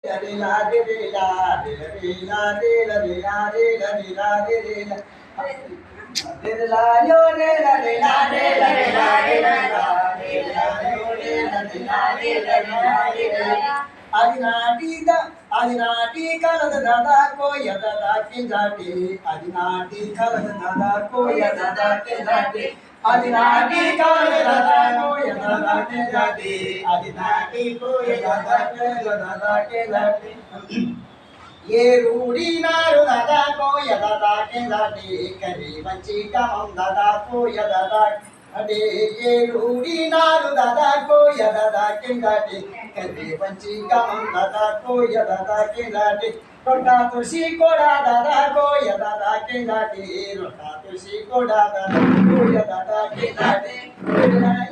Re la re re la re re la re la re la re la re la re re la re la yo re la re la re la re la re la re la yo re la re la re la re la आदिनाटी कलद दादा को यदा के जाटे आदिनाटी कलद दादा को यदा के जाटे आदिनाटी कलद दादा को यदा के जाटे आदिनाटी को यदा के जाटे ये रूढ़ी नारु दादा को यदा के जाटे करी बच्ची का हम दादा को यदा अरे ये रूढ़ी नारु दादा को यदा के जाटे करी बच्ची का हम दादा को यदा के जाटे रोटा तुलसी कोड़ा दादा को यदा के जाटे रोटा तुलसी कोड़ा दादा को यदा के जाटे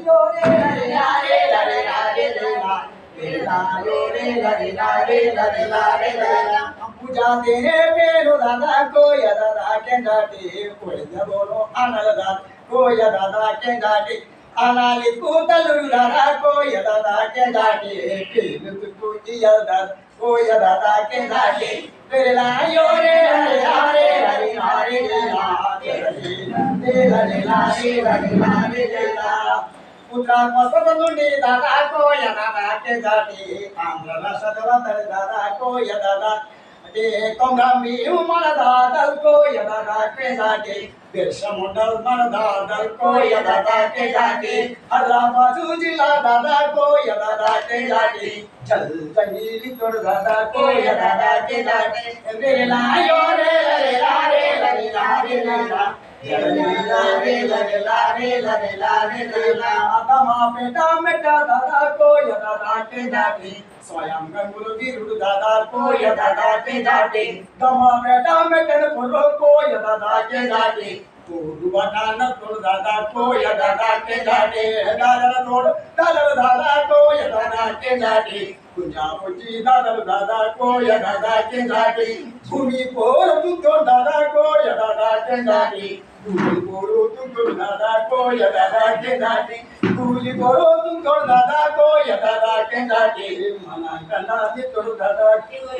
यो रे रे रे रे रे रे पूजा तेरे पेरो दादा को यदा के जाटे कोई बोलो अनल दादा को यदा के जाटे अनालित को तलु दादा को यदा के जाटे पील को यदा को यदा के जाटे तेरे लायो रे रे रे रे रे पुत्रा पसंदुंडी दादा को यदा के जाटे आंध्र सदवतर दादा को यदा ते कोंगमी उमर दादा को यदा के जाटे बिरसा मुंडल मन दादा को यदा के जाटे हैदराबाद जिला दादा को यदा के जाटे जल जहीली तोड़ दादा को यदा के जाटे मेरे लायो रे रे रे रे आदमा बेटा मेटा दादा को यदा के जाटे स्वयं गंगुरु वीरुడు दादा को यदा के जाटे दमा बेटा मेटन पुरो को यदा के जाटे तोड़ बटान तोड़ दादा को यदा के जाटे दादा तोड़ दादा को यदा के जाटे पूजा पूजी दादा को यदा के जाटे भूमि पोर तू दादा को यदा के जाटे भूमि पोरो तू दादा को यदा के जाटे भूमि पोरो तू दादा को यदा के जाटे मना कला दि तोड़ दादा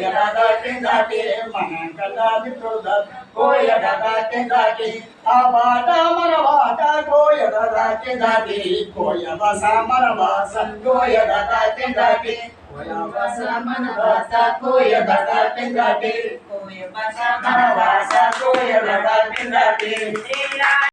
यदा के जाटे मना कला दि तोड़ दादा को यदा के जाटे आबाटा मरवाटा को यदा के जाटे कोय बसा मरवासा को यदा के जाटे कोय बसा मनवासा को यदा के जाटे कोय बसा मनवासा को यदा के जाटे